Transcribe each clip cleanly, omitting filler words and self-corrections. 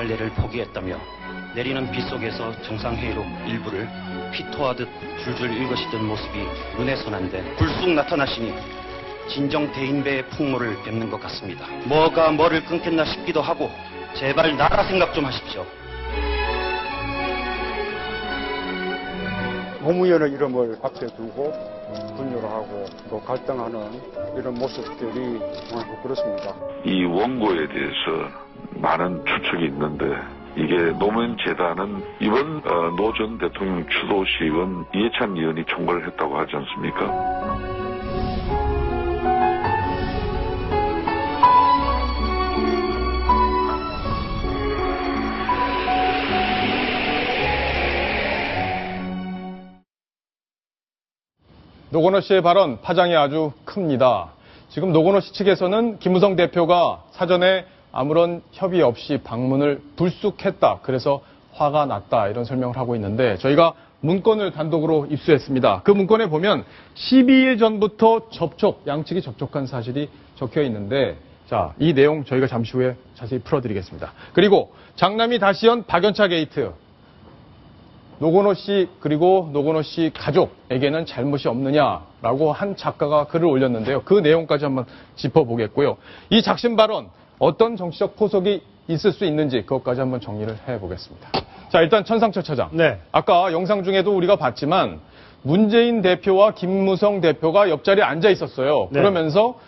날래를 포기했다며 내리는 비 속에서 정상회의록 일부를 피토하듯 줄줄 읽으시던 모습이 눈에 선한데 불쑥 나타나시니 진정 대인배의 풍모를 뵙는 것 같습니다. 뭐가 뭐를 끊겠나 싶기도 하고 제발 나라 생각 좀 하십시오. 노무현의 이름을 앞에 두고 분열을 하고 또 갈등하는 이런 모습들이 정말 부끄럽습니다. 이 원고에 대해서 많은 추측이 있는데 이게 노무현 재단은 이번 노 전 대통령 추도식은 이해찬 의원이 총괄을 했다고 하지 않습니까? 노건호 씨의 발언 파장이 아주 큽니다. 지금 노건호 씨 측에서는 김무성 대표가 사전에 아무런 협의 없이 방문을 불쑥했다. 그래서 화가 났다. 이런 설명을 하고 있는데 저희가 문건을 단독으로 입수했습니다. 그 문건에 보면 12일 전부터 양측이 접촉한 사실이 적혀 있는데 자, 이 내용 저희가 잠시 후에 자세히 풀어드리겠습니다. 그리고 장남이 다시 연 박연차 게이트. 노건호 씨 그리고 노건호 씨 가족에게는 잘못이 없느냐라고 한 작가가 글을 올렸는데요. 그 내용까지 한번 짚어보겠고요. 이 작심 발언 어떤 정치적 포석이 있을 수 있는지 그것까지 한번 정리를 해보겠습니다. 자, 일단 천상철 차장. 네. 아까 영상 중에도 우리가 봤지만 문재인 대표와 김무성 대표가 옆자리에 앉아 있었어요. 네. 그러면서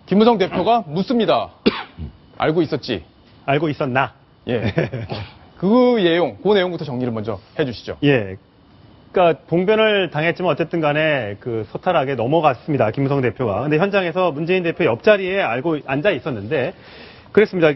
김무성 대표가 묻습니다. 알고 있었지? 알고 있었나? 예. 그 내용부터 정리를 먼저 해주시죠. 예. 그러니까 봉변을 당했지만 어쨌든 간에 그 소탈하게 넘어갔습니다. 김무성 대표가. 근데 현장에서 문재인 대표 옆자리에 앉아 있었는데 그랬습니다.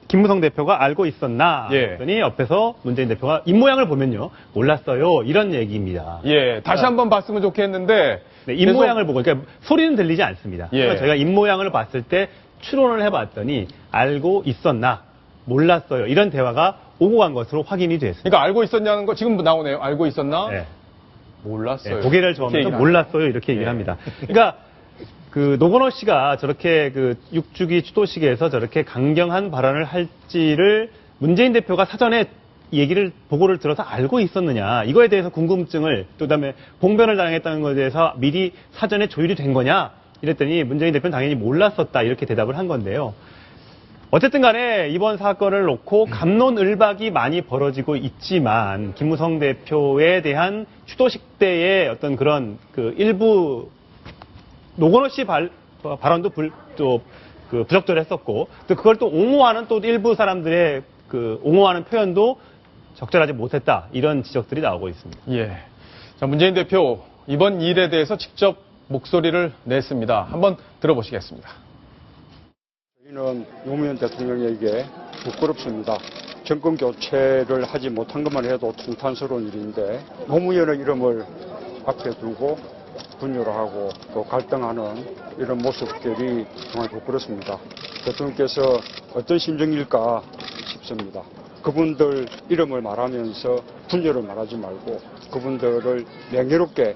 김무성 대표가 알고 있었나? 예. 그랬더니 옆에서 문재인 대표가 입모양을 보면요. 몰랐어요. 이런 얘기입니다. 예. 다시 한번 봤으면 좋겠는데. 네, 입모양을 보고, 그러니까 소리는 들리지 않습니다. 예. 그러니까 저희가 입모양을 봤을 때 추론을 해봤더니 알고 있었나? 몰랐어요. 이런 대화가 오고 간 것으로 확인이 됐습니다. 그러니까 알고 있었냐는 거 지금 나오네요. 알고 있었나? 네. 몰랐어요. 네, 고개를 저으면서 몰랐어요. 이렇게 얘기를 예. 합니다. 그러니까 노건호 씨가 저렇게 6주기 추도식에서 저렇게 강경한 발언을 할지를 문재인 대표가 사전에 보고를 들어서 알고 있었느냐. 이거에 대해서 궁금증을 또 그다음에 봉변을 당했다는 것에 대해서 미리 사전에 조율이 된 거냐. 이랬더니 문재인 대표는 당연히 몰랐었다. 이렇게 대답을 한 건데요. 어쨌든 간에 이번 사건을 놓고 갑론을박이 많이 벌어지고 있지만 김무성 대표에 대한 추도식 때의 어떤 그런 일부 노건호 씨 발언도 부적절했었고 또 그걸 또 옹호하는 또 일부 사람들의 옹호하는 표현도 적절하지 못했다. 이런 지적들이 나오고 있습니다. 예. 자, 문재인 대표 이번 일에 대해서 직접 목소리를 냈습니다. 한번 들어보시겠습니다. 저희는 노무현 대통령에게 부끄럽습니다. 정권 교체를 하지 못한 것만 해도 통탄스러운 일인데 노무현의 이름을 앞에 두고 분열하고 또 갈등하는 이런 모습들이 정말 부끄럽습니다. 대통령께서 어떤 심정일까 싶습니다. 그분들 이름을 말하면서 분열을 말하지 말고 그분들을 명예롭게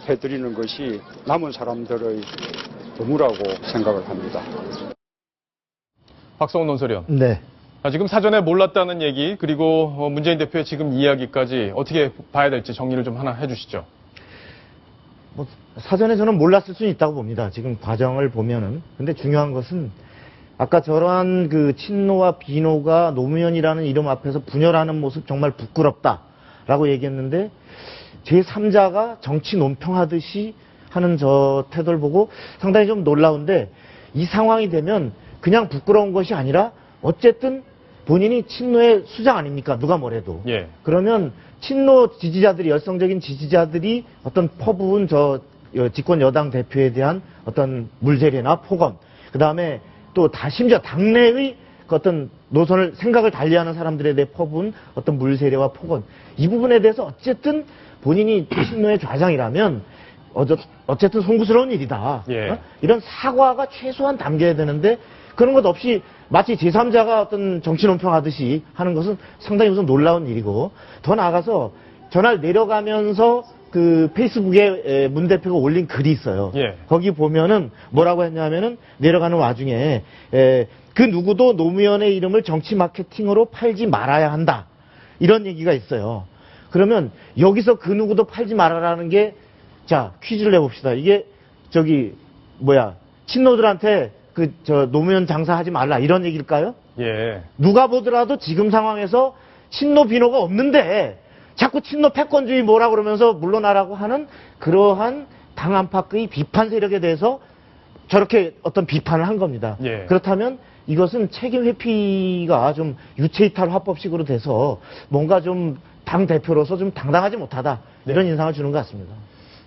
해드리는 것이 남은 사람들의 의무라고 생각을 합니다. 박성훈 논설위원. 네. 지금 사전에 몰랐다는 얘기 그리고 문재인 대표의 지금 이야기까지 어떻게 봐야 될지 정리를 좀 하나 해주시죠. 사전에 저는 몰랐을 수는 있다고 봅니다. 지금 과정을 보면은. 근데 중요한 것은 아까 저러한 친노와 비노가 노무현이라는 이름 앞에서 분열하는 모습 정말 부끄럽다라고 얘기했는데 제3자가 정치 논평하듯이 하는 저 태도를 보고 상당히 좀 놀라운데 이 상황이 되면 그냥 부끄러운 것이 아니라 어쨌든 본인이 친노의 수장 아닙니까? 누가 뭐래도. 예. 그러면 친노 지지자들이 열성적인 지지자들이 어떤 퍼부은 집권 여당 대표에 대한 어떤 물세례나 폭언 그다음에 또 심지어 당내의 어떤 노선을 생각을 달리하는 사람들에 대해 퍼부은 어떤 물세례와 폭언 이 부분에 대해서 어쨌든 본인이 친노의 좌장이라면 어쨌든 송구스러운 일이다. 예. 이런 사과가 최소한 담겨야 되는데 그런 것 없이 마치 제3자가 어떤 정치 논평하듯이 하는 것은 상당히 우선 놀라운 일이고 더 나아가서 전화를 내려가면서 그 페이스북에 문 대표가 올린 글이 있어요. 예. 거기 보면은 뭐라고 했냐면은 내려가는 와중에 그 누구도 노무현의 이름을 정치 마케팅으로 팔지 말아야 한다. 이런 얘기가 있어요. 그러면 여기서 그 누구도 팔지 말아라는 게, 자, 퀴즈를 내봅시다. 이게 친노들한테 노무현 장사하지 말라 이런 얘기일까요? 예. 누가 보더라도 지금 상황에서 친노 비노가 없는데 자꾸 친노 패권주의 뭐라 그러면서 물러나라고 하는 그러한 당 안팎의 비판 세력에 대해서 저렇게 어떤 비판을 한 겁니다. 예. 그렇다면 이것은 책임 회피가 좀 유체이탈 화법식으로 돼서 뭔가 좀 당 대표로서 좀 당당하지 못하다 이런 인상을 주는 것 같습니다.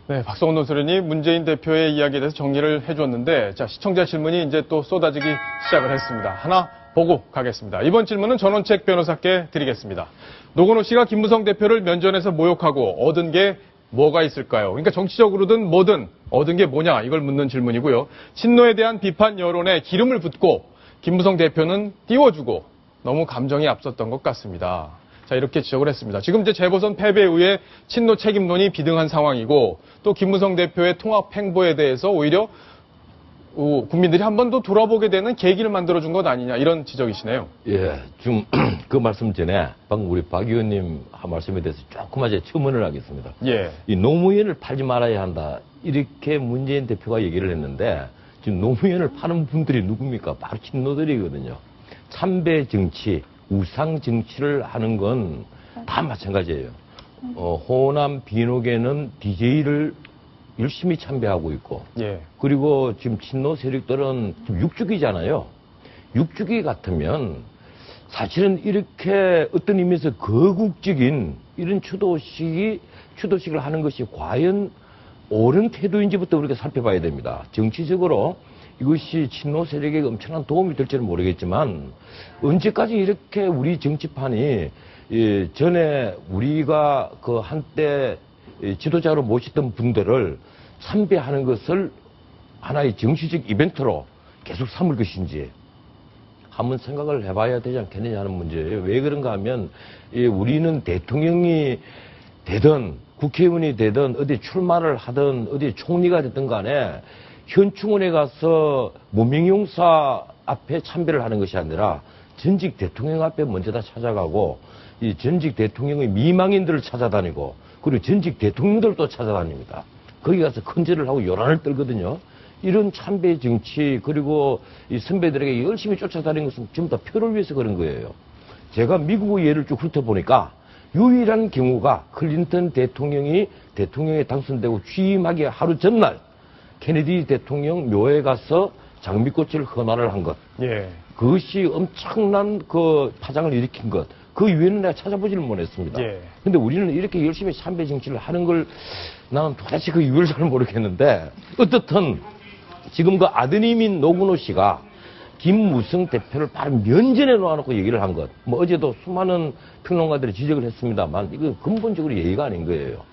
네, 박성훈 논설위원이 문재인 대표의 이야기에 대해서 정리를 해줬는데, 자, 시청자 질문이 이제 또 쏟아지기 시작을 했습니다. 하나 보고 가겠습니다. 이번 질문은 전원책 변호사께 드리겠습니다. 노건호 씨가 김무성 대표를 면전에서 모욕하고 얻은 게 뭐가 있을까요? 그러니까 정치적으로든 뭐든 얻은 게 뭐냐, 이걸 묻는 질문이고요. 친노에 대한 비판 여론에 기름을 붓고 김무성 대표는 띄워주고 너무 감정이 앞섰던 것 같습니다. 자, 이렇게 지적을 했습니다. 지금 이제 재보선 패배에 의해 친노 책임론이 비등한 상황이고, 또 김무성 대표의 통합 행보에 대해서 오히려 국민들이 한 번 더 돌아보게 되는 계기를 만들어준 것 아니냐, 이런 지적이시네요. 예, 좀 그 말씀 전에 방금 우리 박 의원님 한 말씀에 대해서 조금만 첨언을 하겠습니다. 예. 이 노무현을 팔지 말아야 한다, 이렇게 문재인 대표가 얘기를 했는데, 지금 노무현을 파는 분들이 누굽니까? 바로 친노들이거든요. 참배 정치, 우상 정치를 하는 건 다 마찬가지예요. 호남 비노계는 DJ를 열심히 참배하고 있고, 예. 그리고 지금 친노 세력들은 지금 육주기잖아요. 육주기 같으면 사실은 이렇게 어떤 의미에서 거국적인 이런 추도식을 하는 것이 과연 옳은 태도인지부터 우리가 살펴봐야 됩니다. 정치적으로 이것이 친노 세력에게 엄청난 도움이 될지는 모르겠지만, 언제까지 이렇게 우리 정치판이 전에 우리가 그 한때 지도자로 모셨던 분들을 참배하는 것을 하나의 정치적 이벤트로 계속 삼을 것인지 한번 생각을 해봐야 되지 않겠느냐 하는 문제예요. 왜 그런가 하면 우리는 대통령이 되든 국회의원이 되든 어디 출마를 하든 어디 총리가 됐든 간에 현충원에 가서 무명용사 앞에 참배를 하는 것이 아니라 전직 대통령 앞에 먼저 다 찾아가고, 이 전직 대통령의 미망인들을 찾아다니고, 그리고 전직 대통령들도 찾아다닙니다. 거기 가서 큰절을 하고 요란을 떨거든요. 이런 참배 정치, 그리고 이 선배들에게 열심히 쫓아다니는 것은 전부 다 표를 위해서 그런 거예요. 제가 미국의 예를 쭉 훑어보니까 유일한 경우가 클린턴 대통령이 대통령에 당선되고 취임하기 하루 전날 케네디 대통령 묘에 가서 장미꽃을 헌화를 한 것. 예. 그것이 엄청난 그 파장을 일으킨 것. 그 이유는 내가 찾아보지를 못했습니다. 예. 근데 우리는 이렇게 열심히 참배 정치를 하는 걸 나는 도대체 그 이유를 잘 모르겠는데, 어떻든 지금 그 아드님인 노건호 씨가 김무성 대표를 바로 면전에 놓아놓고 얘기를 한 것. 뭐 어제도 수많은 평론가들이 지적을 했습니다만, 이거 근본적으로 예의가 아닌 거예요.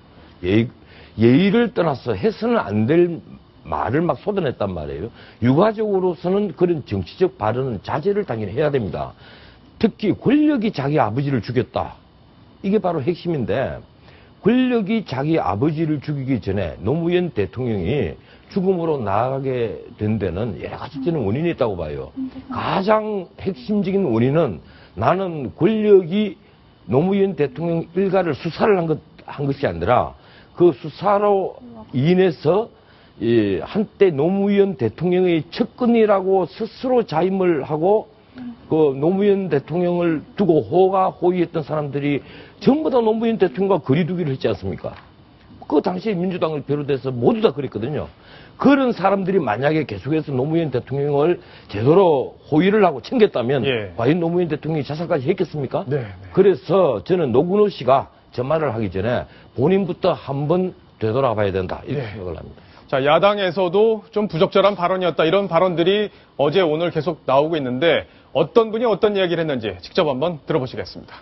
예의를 떠나서 해서는 안 될 말을 막 쏟아냈단 말이에요. 유가적으로서는 그런 정치적 발언은 자제를 당연히 해야 됩니다. 특히 권력이 자기 아버지를 죽였다. 이게 바로 핵심인데, 권력이 자기 아버지를 죽이기 전에 노무현 대통령이 죽음으로 나아가게 된 데는 여러 가지 저는 원인이 있다고 봐요. 가장 핵심적인 원인은, 나는 권력이 노무현 대통령 일가를 수사를 한 것이 아니라 그 수사로 인해서 한때 노무현 대통령의 측근이라고 스스로 자임을 하고, 그 노무현 대통령을 두고 호가호위했던 사람들이 전부 다 노무현 대통령과 거리두기를 했지 않습니까? 그 당시에 민주당을 비롯해서 모두 다 그랬거든요. 그런 사람들이 만약에 계속해서 노무현 대통령을 제대로 호위를 하고 챙겼다면, 예. 과연 노무현 대통령이 자살까지 했겠습니까? 네. 그래서 저는 노건호 씨가 저 말을 하기 전에 본인부터 한번 되돌아봐야 된다, 이렇게 네. 생각을 합니다. 자, 야당에서도 좀 부적절한 발언이었다, 이런 발언들이 어제 오늘 계속 나오고 있는데, 어떤 분이 어떤 이야기를 했는지 직접 한번 들어보시겠습니다.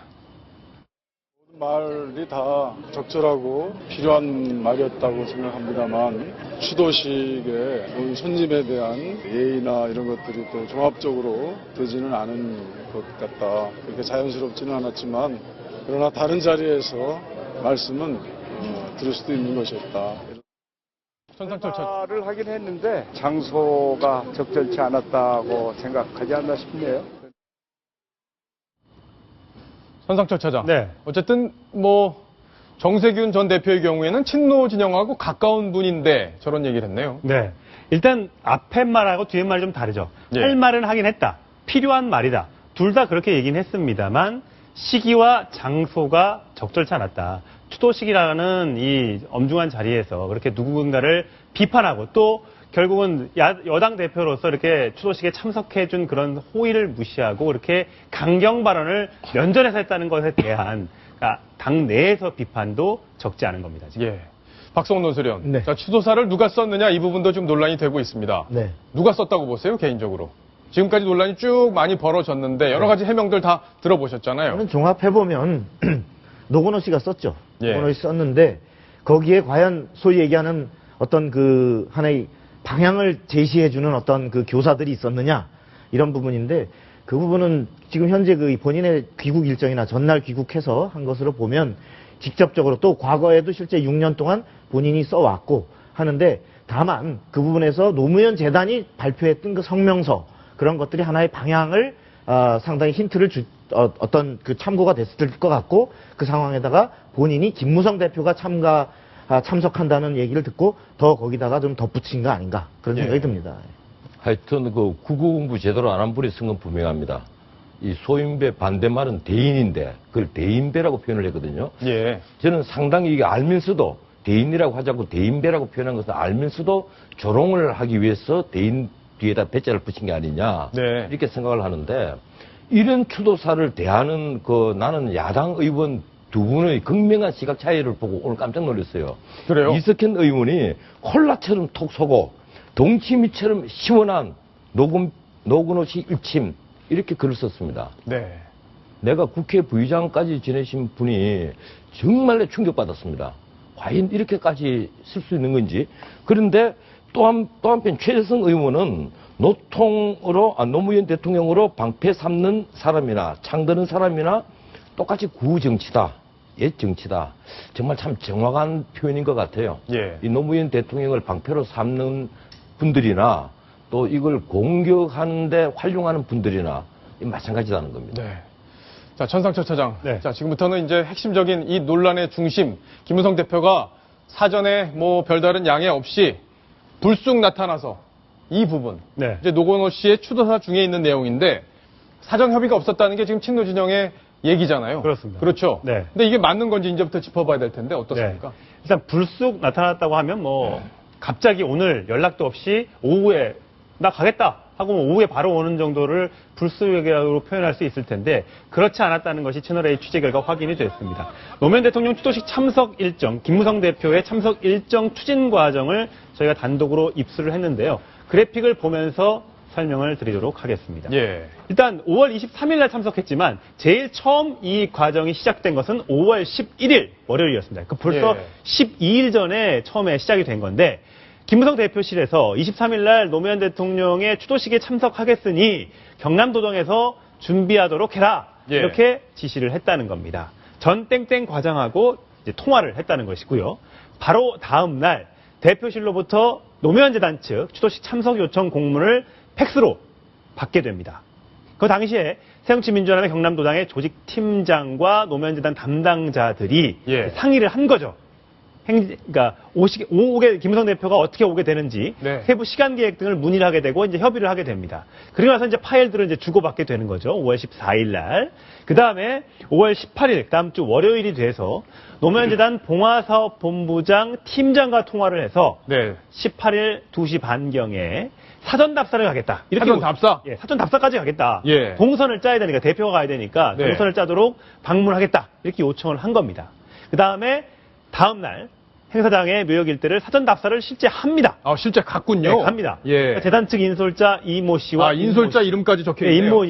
말이 다 적절하고 필요한 말이었다고 생각합니다만, 추도식의 우리 손님에 대한 예의나 이런 것들이 또 종합적으로 되지는 않은 것 같다. 그렇게 자연스럽지는 않았지만, 그러나 다른 자리에서 말씀은 들을 수도 있는 것이었다. 천상철 차. 를 하긴 했는데 장소가 적절치 않았다고 생각하지 않나 싶네요. 천상철 차장. 네. 어쨌든 뭐 정세균 전 대표의 경우에는 친노 진영하고 가까운 분인데 저런 얘기를 했네요. 네. 일단 앞에 말하고 뒤에 말이 좀 다르죠. 예. 할 말은 하긴 했다. 필요한 말이다. 둘 다 그렇게 얘기는 했습니다만 시기와 장소가 적절치 않았다. 추도식이라는 이 엄중한 자리에서 그렇게 누군가를 비판하고 또 결국은 여당 대표로서 이렇게 추도식에 참석해준 그런 호의를 무시하고 그렇게 강경 발언을 면전에서 했다는 것에 대한 그러니까 당 내에서 비판도 적지 않은 겁니다. 지금. 예. 박성훈 논설위원. 네. 자, 추도사를 누가 썼느냐 이 부분도 좀 논란이 되고 있습니다. 네. 누가 썼다고 보세요, 개인적으로? 지금까지 논란이 쭉 많이 벌어졌는데 여러 가지 해명들 다 들어보셨잖아요. 저는 종합해보면 노건호 씨가 썼죠. 예. 노건호 씨 썼는데 거기에 과연 소위 얘기하는 어떤 그 하나의 방향을 제시해주는 어떤 그 교사들이 있었느냐 이런 부분인데 그 부분은 지금 현재 그 본인의 귀국 일정이나 전날 귀국해서 한 것으로 보면 직접적으로 또 과거에도 실제 6년 동안 본인이 써왔고 하는데 다만 그 부분에서 노무현 재단이 발표했던 그 성명서 그런 것들이 하나의 방향을 상당히 힌트를 어떤 그 참고가 됐을 것 같고 그 상황에다가 본인이 김무성 대표가 참석한다는 얘기를 듣고 더 거기다가 좀 덧붙인 거 아닌가 그런 생각이 듭니다. 하여튼 그 국어공부 제대로 안 한 분이 쓴 건 분명합니다. 이 소인배 반대말은 대인인데 그걸 대인배라고 표현을 했거든요. 예. 저는 상당히 이게 알면서도 대인이라고 하지 않고 대인배라고 표현한 것은 알면서도 조롱을 하기 위해서 대인 뒤에다 배자를 붙인 게 아니냐 네. 이렇게 생각을 하는데 이런 추도사를 대하는 그 나는 야당 의원 두 분의 극명한 시각 차이를 보고 오늘 깜짝 놀랐어요. 그래요? 이석현 의원이 콜라처럼 톡 쏘고 동치미처럼 시원한 노건호 씨 일침 이렇게 글을 썼습니다. 네. 내가 국회 부의장까지 지내신 분이 정말 충격받았습니다. 과연 이렇게까지 쓸 수 있는 건지. 그런데 또 한편 최재성 의원은 노무현 대통령으로 방패 삼는 사람이나 창드는 사람이나 똑같이 구정치다. 옛 정치다. 정말 참 정확한 표현인 것 같아요. 예. 이 노무현 대통령을 방패로 삼는 분들이나 또 이걸 공격하는데 활용하는 분들이나 마찬가지라는 겁니다. 네. 자, 천상철 차장. 네. 자, 지금부터는 이제 핵심적인 이 논란의 중심, 김무성 대표가 사전에 뭐 별다른 양해 없이 불쑥 나타나서 이 부분. 네. 이제 노건호 씨의 추도사 중에 있는 내용인데 사전 협의가 없었다는 게 지금 친노 진영의 얘기잖아요. 그렇습니다. 그렇죠. 네. 근데 이게 맞는 건지 이제부터 짚어봐야 될 텐데 어떻습니까? 일단 불쑥 나타났다고 하면 뭐 갑자기 오늘 연락도 없이 오후에 나 가겠다 하고 뭐 오후에 바로 오는 정도를 불쑥이라고 표현할 수 있을 텐데 그렇지 않았다는 것이 채널A 취재 결과 확인이 됐습니다. 노무현 대통령 추도식 참석 일정, 김무성 대표의 참석 일정 추진 과정을 저희가 단독으로 입수를 했는데요. 그래픽을 보면서 설명을 드리도록 하겠습니다. 예. 일단 5월 23일 날 참석했지만 제일 처음 이 과정이 시작된 것은 5월 11일 월요일이었습니다. 그 벌써 예. 12일 전에 처음에 시작이 된 건데 김무성 대표실에서 23일 날 노무현 대통령의 추도식에 참석하겠으니 경남도정에서 준비하도록 해라. 예. 이렇게 지시를 했다는 겁니다. 전 땡땡 과장하고 이제 통화를 했다는 것이고요. 바로 다음 날 대표실로부터 노무현 재단 측 추도식 참석 요청 공문을 팩스로 받게 됩니다. 그 당시에 새정치민주연합의 경남도당의 조직팀장과 노무현재단 담당자들이 예. 상의를 한 거죠. 그러니까 오게 김무성 대표가 어떻게 오게 되는지 네. 세부 시간 계획 등을 문의를 하게 되고 이제 협의를 하게 됩니다. 그리고 나서 이제 파일들을 이제 주고받게 되는 거죠. 5월 14일 날. 그 다음에 5월 18일 다음 주 월요일이 돼서 노무현재단 봉화사업본부장 팀장과 통화를 해서 네. 18일 2시 반경에 사전 답사를 가겠다. 사전 답사? 예, 사전 답사까지 가겠다. 예. 동선을 짜야 되니까 대표가 가야 되니까 네. 동선을 짜도록 방문하겠다. 이렇게 요청을 한 겁니다. 그 다음에 다음 날 행사장의 묘역 일대를 사전 답사를 실제 합니다. 아, 실제 갔군요. 네, 갑니다. 예. 그러니까 재단 측 인솔자 이모 씨와 인솔자 이름까지 적혀 네, 있네요.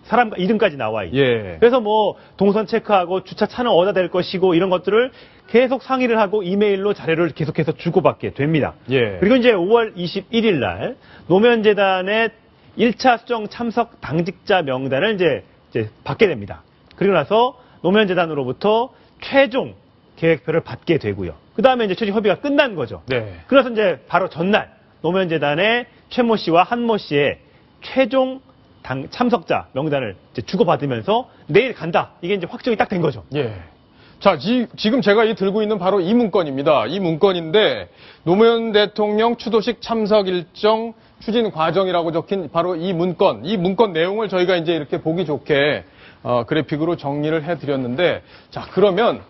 사람 이름까지 나와 있죠. 예. 그래서 뭐 동선 체크하고 주차 차는 어디다 댈 것이고 이런 것들을 계속 상의를 하고 이메일로 자료를 계속해서 주고받게 됩니다. 예. 그리고 이제 5월 21일 날 노무현재단의 1차 수정 참석 당직자 명단을 이제 받게 됩니다. 그리고 나서 노무현재단으로부터 최종 계획표를 받게 되고요. 그 다음에 이제 최종 협의가 끝난 거죠. 네. 그래서 이제 바로 전날 노무현재단의 최모 씨와 한모 씨의 최종 참석자 명단을 이제 주고받으면서 내일 간다. 이게 이제 확정이 딱 된 거죠. 예. 자, 지금 제가 들고 있는 바로 이 문건입니다. 이 문건인데 노무현 대통령 추도식 참석 일정 추진 과정이라고 적힌 바로 이 문건 내용을 저희가 이제 이렇게 보기 좋게 그래픽으로 정리를 해드렸는데, 자, 그러면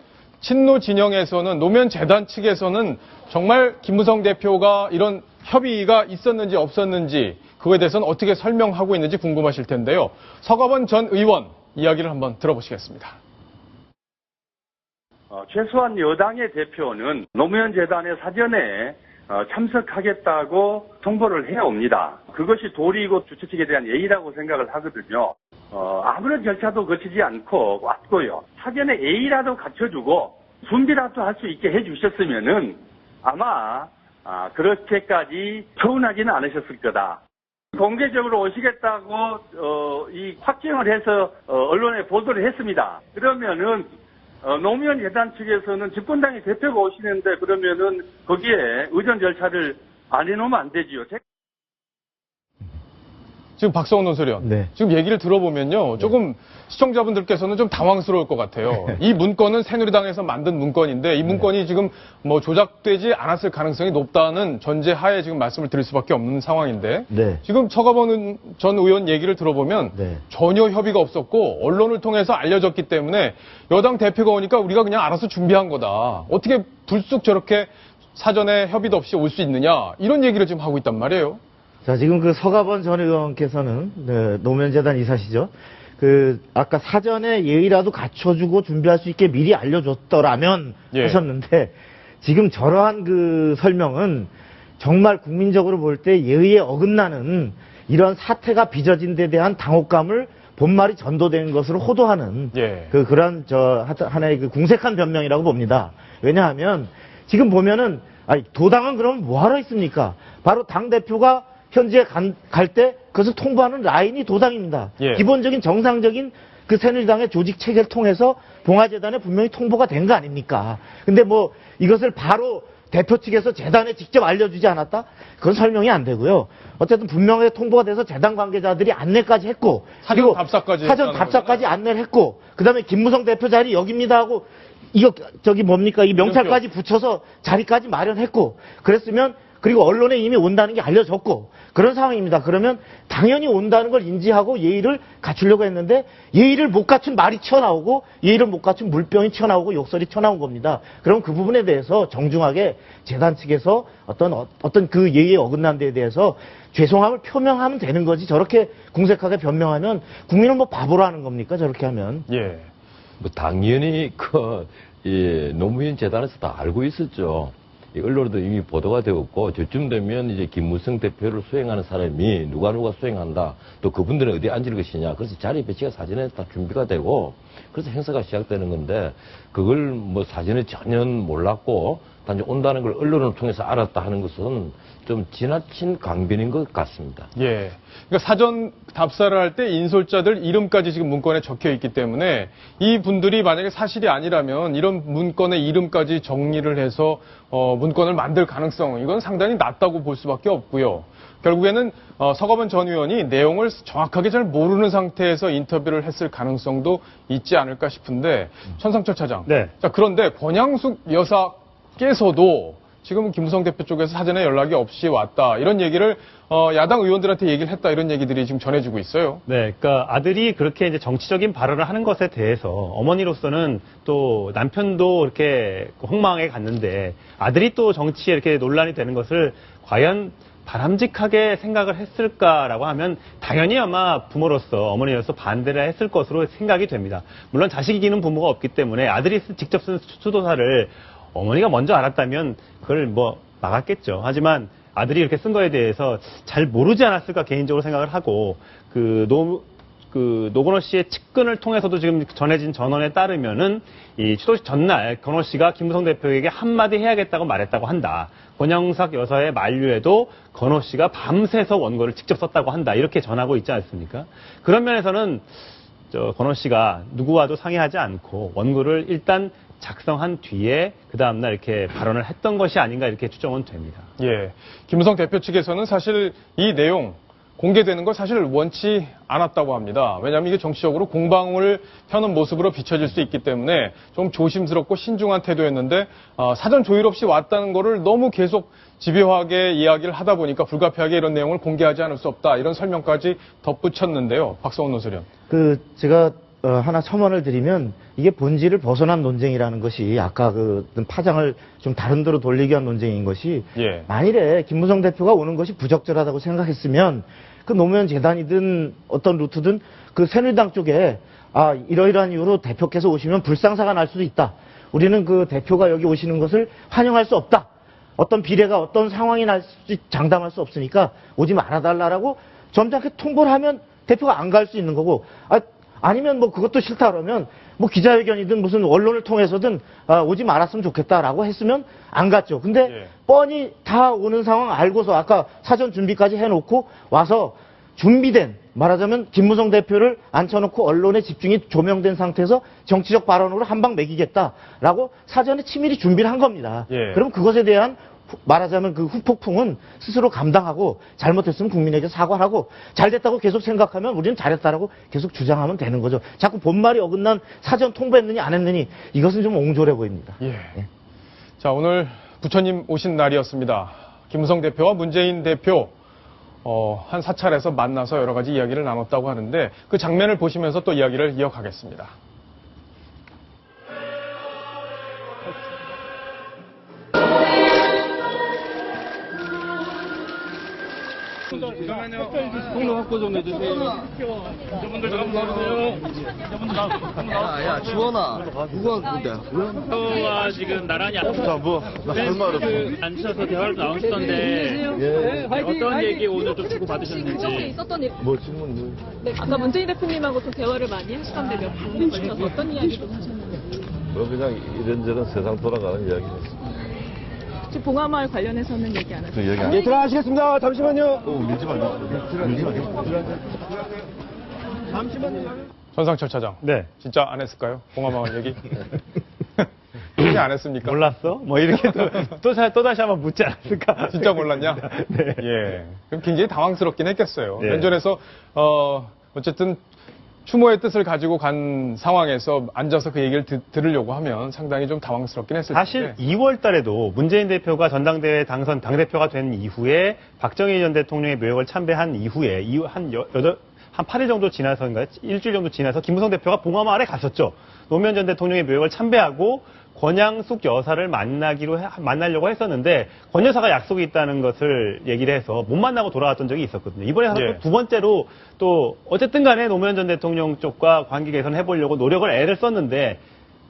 친노 진영에서는 노무현 재단 측에서는 정말 김무성 대표가 이런 협의가 있었는지 없었는지 그거에 대해서는 어떻게 설명하고 있는지 궁금하실 텐데요. 서가번 전 의원 이야기를 한번 들어보시겠습니다. 최소한 여당의 대표는 노무현 재단의 사전에 참석하겠다고 통보를 해옵니다. 그것이 도리이고 주최 측에 대한 예의라고 생각을 하거든요. 아무런 절차도 거치지 않고 왔고요. 사전에 예의라도 갖춰주고 준비라도 할 수 있게 해주셨으면은 아마 그렇게까지 서운하지는 않으셨을 거다. 공개적으로 오시겠다고 이 확정을 해서 언론에 보도를 했습니다. 그러면은 노무현 재단 측에서는 집권당의 대표가 오시는데 그러면은 거기에 의전 절차를 안 해놓으면 안 되지요. 지금 박성훈 논설위원, 네. 지금 얘기를 들어보면요, 조금 시청자분들께서는 좀 당황스러울 것 같아요. 이 문건은 새누리당에서 만든 문건인데 이 문건이 지금 뭐 조작되지 않았을 가능성이 높다는 전제하에 지금 말씀을 드릴 수밖에 없는 상황인데, 네. 지금 서가번 전 의원 얘기를 들어보면 네. 전혀 협의가 없었고 언론을 통해서 알려졌기 때문에 여당 대표가 오니까 우리가 그냥 알아서 준비한 거다. 어떻게 불쑥 저렇게 사전에 협의도 없이 올 수 있느냐, 이런 얘기를 지금 하고 있단 말이에요. 자, 지금 그 서가번 전 의원께서는, 네, 노무현재단 이사시죠. 아까 사전에 예의라도 갖춰주고 준비할 수 있게 미리 알려줬더라면 예. 하셨는데, 지금 저러한 그 설명은 정말 국민적으로 볼 때 예의에 어긋나는 이런 사태가 빚어진 데 대한 당혹감을 본말이 전도된 것으로 호도하는 예. 그런 하나의 그 궁색한 변명이라고 봅니다. 왜냐하면 지금 보면은, 도당은 그러면 뭐하러 있습니까? 바로 당대표가 현지에 갈 때 그것을 통보하는 라인이 도당입니다. 예. 기본적인 정상적인 그 새누리당의 조직 체계를 통해서 봉화재단에 분명히 통보가 된 거 아닙니까? 근데 뭐 이것을 바로 대표 측에서 재단에 직접 알려주지 않았다? 그건 설명이 안 되고요. 어쨌든 분명하게 통보가 돼서 재단 관계자들이 안내까지 했고, 사전 답사까지 사전 답사까지 안내를 했고, 그 다음에 김무성 대표 자리 여기입니다 하고, 이거 뭡니까? 이 명찰까지 붙여서 자리까지 마련했고, 그랬으면, 그리고 언론에 이미 온다는 게 알려졌고, 그런 상황입니다. 그러면 당연히 온다는 걸 인지하고 예의를 갖추려고 했는데, 예의를 못 갖춘 말이 튀어나오고, 예의를 못 갖춘 물병이 튀어나오고, 욕설이 튀어나온 겁니다. 그럼 그 부분에 대해서 정중하게 재단 측에서 어떤 그 예의에 어긋난 데에 대해서 죄송함을 표명하면 되는 거지, 저렇게 궁색하게 변명하면 국민은 뭐 바보로 하는 겁니까? 저렇게 하면. 예. 뭐 당연히 노무현 재단에서 다 알고 있었죠. 언론에도 이미 보도가 되었고, 저쯤 되면 이제 김무성 대표를 수행하는 사람이 누가 수행한다. 또 그분들은 어디에 앉을 것이냐. 그래서 자리 배치가 사전에 다 준비가 되고, 그래서 행사가 시작되는 건데, 그걸 뭐 사전에 전혀 몰랐고, 단지 온다는 걸 언론을 통해서 알았다 하는 것은 좀 지나친 강변인 것 같습니다. 예. 그러니까 사전 답사를 할 때 인솔자들 이름까지 지금 문건에 적혀 있기 때문에 이 분들이 만약에 사실이 아니라면 이런 문건의 이름까지 정리를 해서 문건을 만들 가능성, 이건 상당히 낮다고 볼 수밖에 없고요. 결국에는 서가번 전 의원이 내용을 정확하게 잘 모르는 상태에서 인터뷰를 했을 가능성도 있지 않을까 싶은데, 천상철 차장. 네. 자, 그런데 권양숙 여사께서도 지금 김무성 대표 쪽에서 사전에 연락이 없이 왔다, 이런 얘기를 야당 의원들한테 얘기를 했다, 이런 얘기들이 지금 전해지고 있어요. 네, 그러니까 아들이 그렇게 이제 정치적인 발언을 하는 것에 대해서 어머니로서는 또 남편도 이렇게 황망하게 갔는데 아들이 또 정치에 이렇게 논란이 되는 것을 과연 바람직하게 생각을 했을까라고 하면 당연히 아마 부모로서, 어머니로서 반대를 했을 것으로 생각이 됩니다. 물론 자식이 이기는 부모가 없기 때문에 아들이 직접 쓴 추도사를 어머니가 먼저 알았다면 그걸 뭐 막았겠죠. 하지만 아들이 이렇게 쓴 거에 대해서 잘 모르지 않았을까 개인적으로 생각을 하고, 노건호 씨의 측근을 통해서도 지금 전해진 전원에 따르면은 이 추도식 전날 건호 씨가 김무성 대표에게 한마디 해야겠다고 말했다고 한다. 권영삭 여사의 만류에도 건호 씨가 밤새서 원고를 직접 썼다고 한다. 이렇게 전하고 있지 않습니까? 그런 면에서는 건호 씨가 누구와도 상의하지 않고 원고를 일단 작성한 뒤에 그 다음날 이렇게 발언을 했던 것이 아닌가 이렇게 추정은 됩니다. 예. 김무성 대표 측에서는 사실 이 내용 공개되는 걸 사실 원치 않았다고 합니다. 왜냐하면 이게 정치적으로 공방을 펴는 모습으로 비춰질 수 있기 때문에 좀 조심스럽고 신중한 태도였는데 사전 조율 없이 왔다는 거를 너무 계속 집요하게 이야기를 하다 보니까 불가피하게 이런 내용을 공개하지 않을 수 없다. 이런 설명까지 덧붙였는데요. 박성훈 노수련. 제가 하나 첨언을 드리면 이게 본질을 벗어난 논쟁이라는 것이 아까 파장을 좀 다른 데로 돌리기 위한 논쟁인 것이 예. 만일에 김무성 대표가 오는 것이 부적절하다고 생각했으면 그 노무현 재단이든 어떤 루트든 그 새누리당 쪽에 이러이러한 이유로 대표께서 오시면 불상사가 날 수도 있다. 우리는 그 대표가 여기 오시는 것을 환영할 수 없다. 어떤 비례가 어떤 상황이 날지 장담할 수 없으니까 오지 말아달라라고 점잖게 통보를 하면 대표가 안 갈 수 있는 거고 아니면 뭐 그것도 싫다 그러면 뭐 기자회견이든 무슨 언론을 통해서든 오지 말았으면 좋겠다라고 했으면 안 갔죠. 근데 예. 뻔히 다 오는 상황 알고서 아까 사전 준비까지 해놓고 와서 준비된 말하자면 김무성 대표를 앉혀놓고 언론의 집중이 조명된 상태에서 정치적 발언으로 한 방 매기겠다라고 사전에 치밀히 준비를 한 겁니다. 예. 그럼 그것에 대한 말하자면 그 후폭풍은 스스로 감당하고 잘못했으면 국민에게 사과를 하고 잘됐다고 계속 생각하면 우리는 잘했다라고 계속 주장하면 되는 거죠. 자꾸 본말이 어긋난 사전 통보했느니 안 했느니 이것은 좀 옹졸해 보입니다. 예. 자, 오늘 부처님 오신 날이었습니다. 김무성 대표와 문재인 대표 한 사찰에서 만나서 여러 가지 이야기를 나눴다고 하는데 그 장면을 보시면서 또 이야기를 이어가겠습니다. 통로 확보 좀 해주세요. 저분들 좀 나오세요. 야, 주원아. 누가 근데? 와 지금 나란히 앉으셔서 대화를 나오시던데 어떤 얘기 오늘 좀 주고 받으셨는지. 뭐 질문? 네, 아까 문재인 대표님하고 좀 대화를 많이 하시던데 몇 분에 걸쳐서 어떤 이야기도 하셨는지. 그냥 이런저런 세상 돌아가는 이야기였어. 혹시 봉화마을 관련해서는 얘기 안 하셨어요? 얘기 안 예, 들어가시겠습니다. 잠시만요. 밀지 말고. 전상철 차장. 네. 진짜 안 했을까요? 봉화마을 얘기? 얘기 안 했습니까? 몰랐어? 뭐 이렇게 또 다시 한번 묻지 않았을까? 진짜 몰랐냐? 네. 예. 그럼 굉장히 당황스럽긴 했겠어요. 예. 면전에서 어쨌든 추모의 뜻을 가지고 간 상황에서 앉아서 그 얘기를 들으려고 하면 상당히 좀 당황스럽긴 했을 사실 텐데. 2월 달에도 문재인 대표가 전당대회 당선 당대표가 된 이후에 박정희 전 대통령의 묘역을 참배한 이후에 한 8일 정도 지나서인가요? 일주일 정도 지나서 김무성 대표가 봉화마을에 갔었죠. 노무현 전 대통령의 묘역을 참배하고 권양숙 여사를 만나려고 했었는데 권 여사가 약속이 있다는 것을 얘기를 해서 못 만나고 돌아왔던 적이 있었거든요. 이번에 예. 두 번째로 또 어쨌든 간에 노무현 전 대통령 쪽과 관계 개선해보려고 노력을 애를 썼는데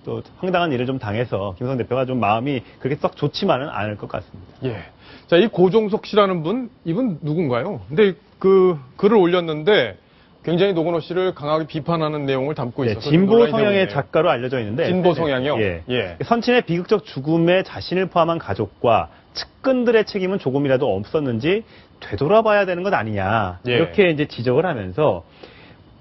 또 황당한 일을 좀 당해서 김무성 대표가 좀 마음이 그렇게 썩 좋지만은 않을 것 같습니다. 예. 자, 이 고종석 씨라는 분, 이분 누군가요? 근데 그 글을 올렸는데 굉장히 노건호 씨를 강하게 비판하는 내용을 담고 네, 있어서 진보 논란이 되고 성향의 있네요. 작가로 알려져 있는데 진보 성향이요? 예. 예. 선친의 비극적 죽음에 자신을 포함한 가족과 측근들의 책임은 조금이라도 없었는지 되돌아봐야 되는 것 아니냐 예. 이렇게 이제 지적을 하면서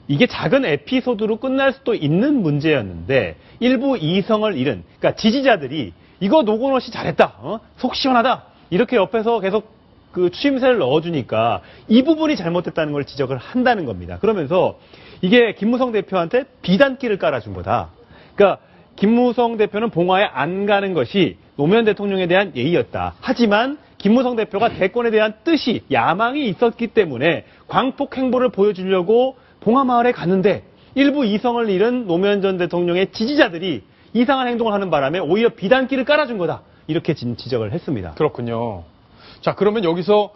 이게 작은 에피소드로 끝날 수도 있는 문제였는데 일부 이성을 잃은 그러니까 지지자들이 이거 노건호 씨 잘했다 속 시원하다 이렇게 옆에서 계속 그 추임새를 넣어주니까 이 부분이 잘못됐다는 걸 지적을 한다는 겁니다. 그러면서 이게 김무성 대표한테 비단끼를 깔아준 거다. 그러니까 김무성 대표는 봉화에 안 가는 것이 노무현 대통령에 대한 예의였다. 하지만 김무성 대표가 대권에 대한 뜻이 야망이 있었기 때문에 광폭 행보를 보여주려고 봉화마을에 갔는데 일부 이성을 잃은 노무현 전 대통령의 지지자들이 이상한 행동을 하는 바람에 오히려 비단끼를 깔아준 거다. 이렇게 지적을 했습니다. 그렇군요. 자, 그러면 여기서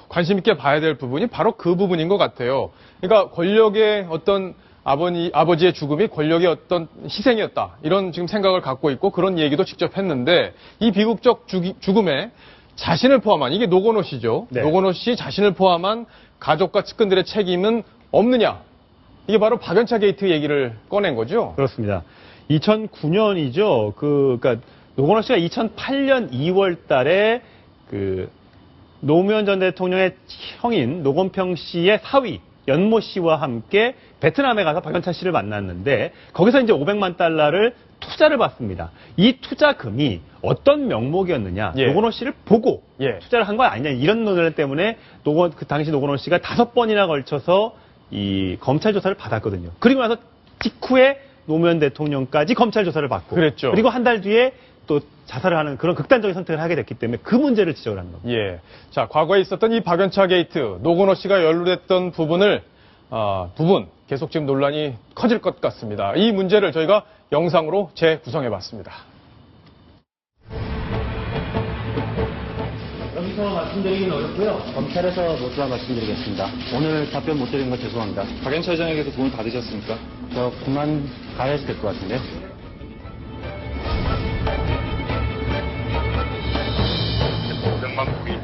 관심 있게 봐야 될 부분이 바로 그 부분인 것 같아요. 그러니까 권력의 어떤 아버지의 죽음이 권력의 어떤 희생이었다. 이런 지금 생각을 갖고 있고 그런 얘기도 직접 했는데 이 비극적 죽음에 자신을 포함한 이게 노건호 씨죠. 네. 노건호 씨 자신을 포함한 가족과 측근들의 책임은 없느냐. 이게 바로 박연차 게이트 얘기를 꺼낸 거죠. 그렇습니다. 2009년이죠. 그러니까 노건호 씨가 2008년 2월 달에 노무현 전 대통령의 형인 노건평 씨의 사위, 연모 씨와 함께 베트남에 가서 박연차 씨를 만났는데 거기서 이제 500만 달러를 투자를 받습니다. 이 투자금이 어떤 명목이었느냐? 예. 노건호 씨를 보고 예. 투자를 한 거 아니냐? 이런 논란 때문에 그 당시 노건호 씨가 5번이나 걸쳐서 이 검찰 조사를 받았거든요. 그리고 나서 직후에 노무현 대통령까지 검찰 조사를 받고 그랬죠. 그리고 한 달 뒤에 또 자살을 하는 그런 극단적인 선택을 하게 됐기 때문에 그 문제를 지적을 하는 겁니다. 예. 자, 과거에 있었던 이 박연차 게이트, 노건호 씨가 연루됐던 부분 계속 지금 논란이 커질 것 같습니다. 이 문제를 저희가 영상으로 재구성해 봤습니다. 여기서 말씀드리기는 어렵고요. 검찰에서 모두가 말씀드리겠습니다. 오늘 답변 못 드린 거 죄송합니다. 박연차 회장에게도 돈을 받으셨습니까? 저 그만 가야 될 것 같은데요.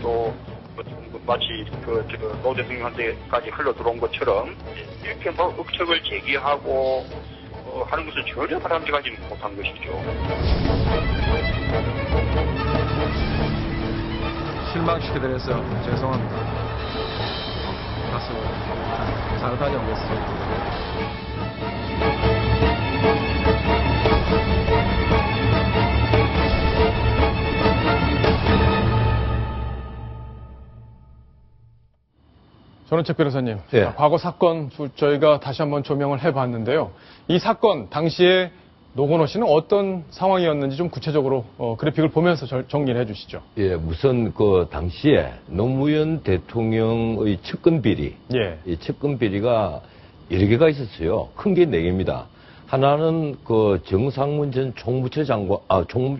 또 마치 노 대통령한테까지 흘러 들어온 것처럼 이렇게 뭐 억측을 제기하고 하는 것은 전혀 바람직하지 못한 것이죠. 실망시켜드려서 죄송합니다. 가서 잘 다녀오겠습니다. 전원책 변호사님, 예. 자, 과거 사건 저희가 다시 한번 조명을 해봤는데요. 이 사건 당시에 노건호 씨는 어떤 상황이었는지 좀 구체적으로 그래픽을 보면서 정리를 해주시죠. 예, 우선 그 당시에 노무현 대통령의 측근 비리, 예. 이 측근 비리가 여러 개가 있었어요. 큰 게 4개입니다. 하나는 그 정상문 전 총무처 장관,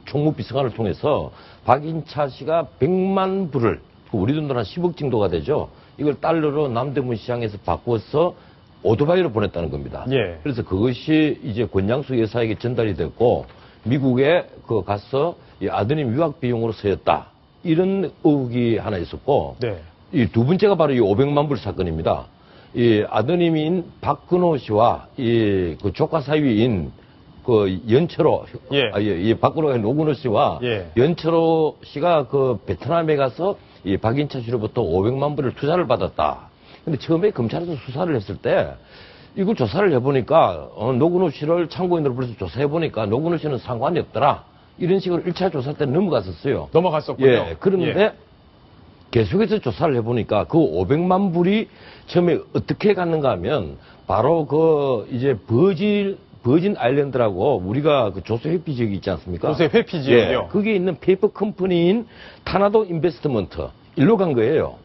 총무비서관을 통해서 박인차 씨가 100만 불을, 우리 돈으로 한 10억 정도가 되죠. 이걸 달러로 남대문 시장에서 바꿔서 오토바이로 보냈다는 겁니다. 예. 그래서 그것이 이제 권양수 여사에게 전달이 됐고 미국에 가서 이 아드님 유학 비용으로 쓰였다. 이런 의혹이 하나 있었고 네. 이 두 번째가 바로 이 500만 불 사건입니다. 이 아드님인 박근호 씨와 이 그 조카 사위인 그 연철호, 예. 박근호의 노근호 씨와 예. 연철호 씨가 그 베트남에 가서 이 박인차 씨로부터 500만 불을 투자를 받았다. 근데 처음에 검찰에서 수사를 했을 때 이걸 조사를 해보니까 노근호 씨를 참고인으로 불러서 조사해보니까 노근호 씨는 상관이 없더라. 이런 식으로 1차 조사 때 넘어갔었어요. 넘어갔었군요. 예. 그런데 예. 계속해서 조사를 해보니까 그 500만 불이 처음에 어떻게 갔는가 하면 바로 이제 버진 아일랜드라고 우리가 그 조세 회피 지역이 있지 않습니까? 조세 회피 지역이요? 예, 거기에 있는 페이퍼 컴퍼니인 타나도 인베스트먼트 일로 간 거예요.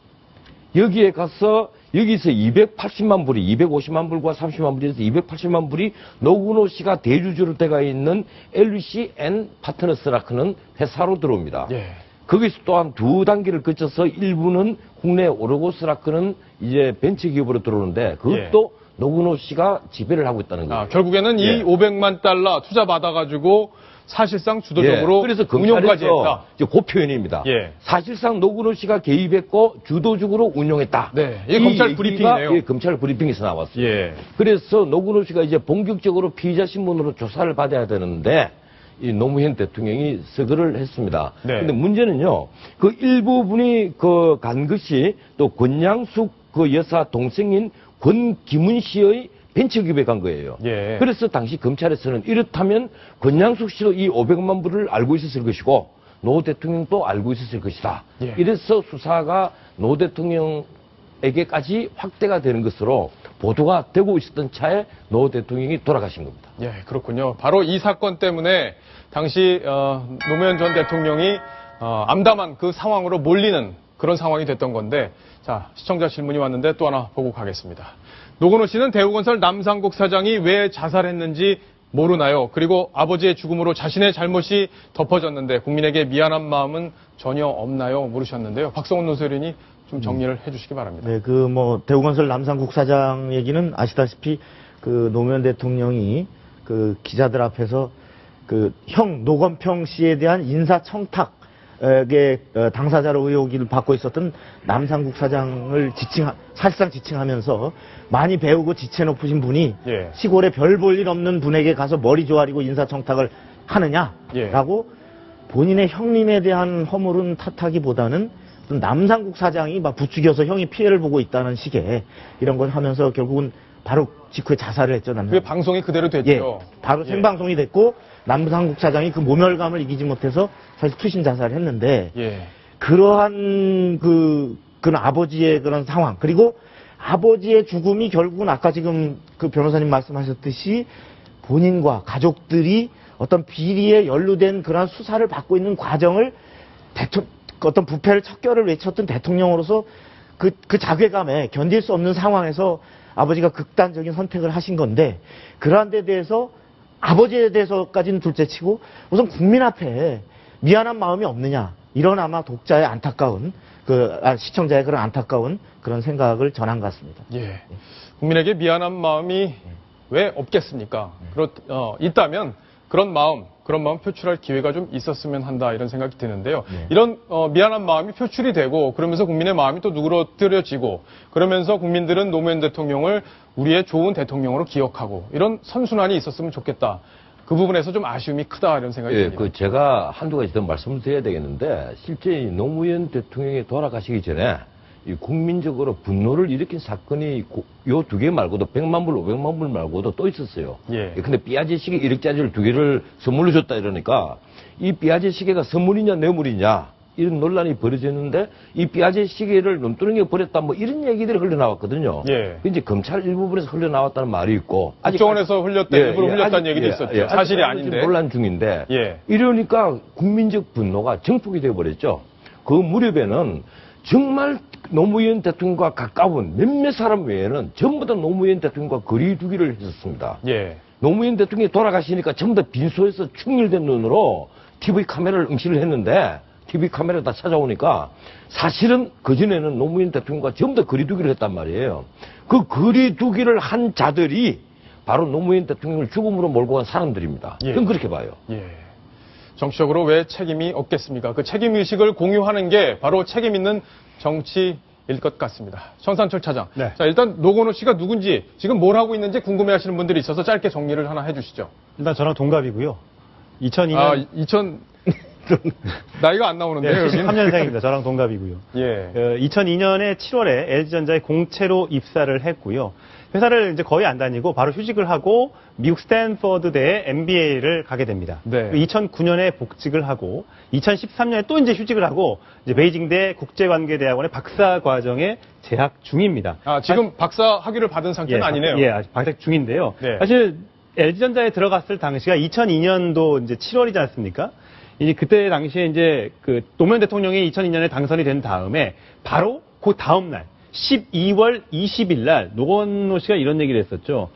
여기에 가서 여기서 280만 불이 250만 불과 30만 불에서 280만 불이 노근호 씨가 대주주로 돼가 있는 LCN 파트너스라는 회사로 들어옵니다. 예. 거기서 또한 2단계를 거쳐서 일부는 국내 오르고스라크는 이제 벤처기업으로 들어오는데 그것도 노근호 씨가 지배를 하고 있다는 거예요. 결국에는 이 500만 달러 투자 받아가지고 사실상 주도적으로 그래서 운용까지 했다. 이제 그 표현입니다. 예. 사실상 노근호 씨가 개입했고 주도적으로 운용했다. 네, 이게 검찰 브리핑이네요. 예, 검찰 브리핑에서 나왔어요. 예. 그래서 노근호 씨가 이제 본격적으로 피의자 신분으로 조사를 받아야 되는데 이 노무현 대통령이 서거를 했습니다. 네. 근데 문제는요, 그 일부분이 간 것이 또 권양숙 그 여사 동생인 권기문 씨의 벤처기업에 간 거예요. 예. 그래서 당시 검찰에서는 이렇다면 권양숙 씨도 이 500만 불을 알고 있었을 것이고 노 대통령도 알고 있었을 것이다. 예. 이래서 수사가 노 대통령에게까지 확대가 되는 것으로 보도가 되고 있었던 차에 노 대통령이 돌아가신 겁니다. 예, 그렇군요. 바로 이 사건 때문에 당시 노무현 전 대통령이 암담한 그 상황으로 몰리는 그런 상황이 됐던 건데, 자, 시청자 질문이 왔는데 또 하나 보고 가겠습니다. 노건호 씨는 대우건설 남상국 사장이 왜 자살했는지 모르나요? 그리고 아버지의 죽음으로 자신의 잘못이 덮어졌는데 국민에게 미안한 마음은 전혀 없나요? 물으셨는데요. 박성훈 노설인이 좀 정리를 해주시기 바랍니다. 네, 대우건설 남상국 사장 얘기는 아시다시피 노무현 대통령이 기자들 앞에서 형 노건평 씨에 대한 인사청탁의 당사자로 의혹을 받고 있었던 남상국 사장을 사실상 지칭하면서 많이 배우고 지체 높으신 분이 예. 시골에 별 볼 일 없는 분에게 가서 머리 조아리고 인사청탁을 하느냐라고 본인의 형님에 대한 허물은 탓하기보다는 어떤 남상국 사장이 막 부추겨서 형이 피해를 보고 있다는 식의 이런 걸 하면서 결국은 바로 직후에 자살을 했죠. 그게 방송이 그대로 됐죠. 예, 바로 생방송이 됐고 남상국 사장이 그 모멸감을 이기지 못해서 사실 투신 자살을 했는데 그러한 그런 아버지의 그런 상황 그리고 아버지의 죽음이 결국은 아까 지금 그 변호사님 말씀하셨듯이 본인과 가족들이 어떤 비리에 연루된 그런 수사를 받고 있는 과정을 어떤 부패를 척결을 외쳤던 대통령으로서 그 자괴감에 견딜 수 없는 상황에서 아버지가 극단적인 선택을 하신 건데 그러한 데 대해서 아버지에 대해서까지는 둘째치고 우선 국민 앞에 미안한 마음이 없느냐 이런 아마 독자의 안타까운 시청자의 그런 안타까운 그런 생각을 전한 것 같습니다. 예. 국민에게 미안한 마음이 왜 없겠습니까? 있다면 그런 마음 표출할 기회가 좀 있었으면 한다 이런 생각이 드는데요. 이런 미안한 마음이 표출이 되고 그러면서 국민의 마음이 또 누그러뜨려지고 그러면서 국민들은 노무현 대통령을 우리의 좋은 대통령으로 기억하고 이런 선순환이 있었으면 좋겠다. 그 부분에서 좀 아쉬움이 크다 이런 생각이 듭니다. 제가 한두 가지 더 말씀을 드려야 되겠는데 실제 노무현 대통령이 돌아가시기 전에 이 국민적으로 분노를 일으킨 사건이 요 두 개 말고도 100만 불, 500만 불 말고도 또 있었어요. 근데 삐아제 시계 1억짜리를 두 개를 선물로 줬다 이러니까 이 삐아제 시계가 선물이냐 뇌물이냐 이런 논란이 벌어졌는데 이 삐아제 시계를 눈두렁이에 버렸다 뭐 이런 얘기들이 흘러나왔거든요. 이제 검찰 일부분에서 흘러나왔다는 말이 있고 국정원에서 일부러 흘렸다는 얘기도 있었죠. 사실이 아닌데. 논란 중인데 이러니까 국민적 분노가 정폭이 되어버렸죠. 그 무렵에는 정말 노무현 대통령과 가까운 몇몇 사람 외에는 전부 다 노무현 대통령과 거리 두기를 했었습니다. 노무현 대통령이 돌아가시니까 전부 다 빈소에서 충혈된 눈으로 TV 카메라를 응시를 했는데 TV 카메라가 다 찾아오니까 사실은 그전에는 노무현 대통령과 전부 다 거리 두기를 했단 말이에요. 그 거리 두기를 한 자들이 바로 노무현 대통령을 죽음으로 몰고 간 사람들입니다. 저는 그렇게 봐요. 정치적으로 왜 책임이 없겠습니까? 그 책임의식을 공유하는 게 바로 책임 있는 정치일 것 같습니다. 정상철 차장. 자, 일단 노건호 씨가 누군지 지금 뭘 하고 있는지 궁금해하시는 분들이 있어서 짧게 정리를 하나 해주시죠. 일단 저랑 동갑이고요. 2002년. 2000 나이가 안 나오는데요. 73년생입니다. 저랑 동갑이고요. 2002년에 7월에 LG전자에 공채로 입사를 했고요. 회사를 이제 거의 안 다니고 바로 휴직을 하고 미국 스탠퍼드대에 MBA를 가게 됩니다. 2009년에 복직을 하고 2013년에 또 이제 휴직을 하고 이제 베이징대 국제관계대학원의 박사 과정에 재학 중입니다. 지금 박사 학위를 받은 상태는 아니네요. 아직 박사 중인데요. 사실 LG전자에 들어갔을 당시가 2002년도 이제 7월이지 않습니까? 이제 그때 당시에 이제 그 노무현 대통령이 2002년에 당선이 된 다음에 바로 그 다음 날 12월 20일 날 노건호 씨가 이런 얘기를 했었죠.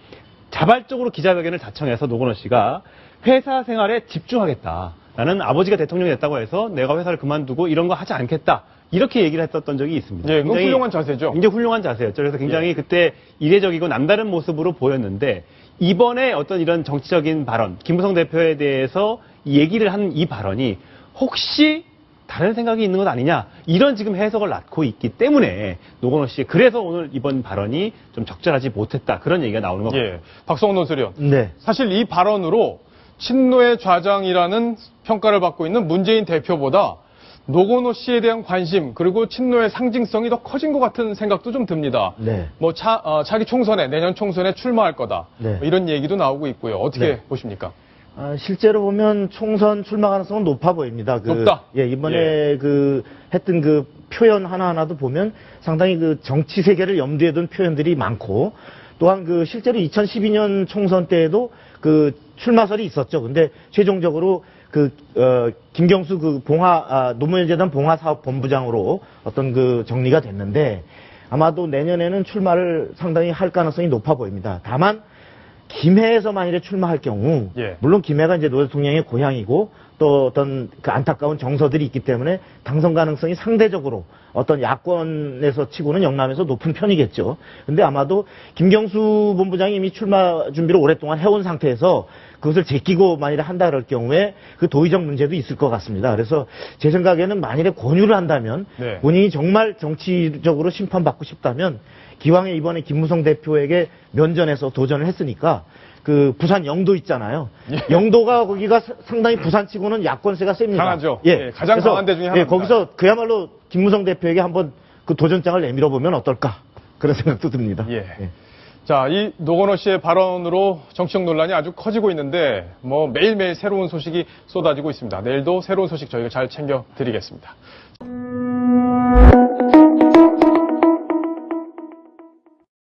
자발적으로 기자회견을 자청해서 노건호 씨가 회사 생활에 집중하겠다. 나는 아버지가 대통령이 됐다고 해서 내가 회사를 그만두고 이런 거 하지 않겠다. 이렇게 얘기를 했었던 적이 있습니다. 굉장히 훌륭한 자세죠. 굉장히 훌륭한 자세였죠. 그래서 굉장히 그때 이례적이고 남다른 모습으로 보였는데 이번에 어떤 이런 정치적인 발언, 김무성 대표에 대해서 얘기를 한 이 발언이 혹시 다른 생각이 있는 것 아니냐 이런 지금 해석을 낳고 있기 때문에 노건호 씨 그래서 오늘 이번 발언이 좀 적절하지 못했다 그런 얘기가 나오는 것 같아요. 박성훈 논설위원. 사실 이 발언으로 친노의 좌장이라는 평가를 받고 있는 문재인 대표보다 노건호 씨에 대한 관심 그리고 친노의 상징성이 더 커진 것 같은 생각도 좀 듭니다. 뭐 차기 총선에 내년 총선에 출마할 거다 뭐 이런 얘기도 나오고 있고요. 어떻게 보십니까? 실제로 보면 총선 출마 가능성은 높아 보입니다. 높다. 이번에 했던 그 표현 하나하나도 보면 상당히 그 정치 세계를 염두에 둔 표현들이 많고 또한 실제로 2012년 총선 때에도 출마설이 있었죠. 근데 최종적으로 김경수 노무현재단 봉화사업본부장으로 어떤 정리가 됐는데 아마도 내년에는 출마를 상당히 할 가능성이 높아 보입니다. 다만 김해에서 만일에 출마할 경우 물론 김해가 이제 노 대통령의 고향이고 또 어떤 안타까운 정서들이 있기 때문에 당선 가능성이 상대적으로 어떤 야권에서 치고는 영남에서 높은 편이겠죠. 근데 아마도 김경수 본부장이 이미 출마 준비를 오랫동안 해온 상태에서 그것을 제끼고 만일에 한다 그럴 경우에 그 도의적 문제도 있을 것 같습니다. 그래서 제 생각에는 만일에 권유를 한다면 본인이 정말 정치적으로 심판받고 싶다면 기왕에 이번에 김무성 대표에게 면전에서 도전을 했으니까 부산 영도 있잖아요. 영도가 거기가 상당히 부산치고는 야권세가 셉니다. 강하죠. 가장 강한 데 중에 하나입니다. 거기서 그야말로 김무성 대표에게 한번 그 도전장을 내밀어 보면 어떨까 그런 생각도 듭니다. 예. 자, 이 노건호 씨의 발언으로 정치적 논란이 아주 커지고 있는데 뭐 매일매일 새로운 소식이 쏟아지고 있습니다. 내일도 새로운 소식 저희가 잘 챙겨드리겠습니다.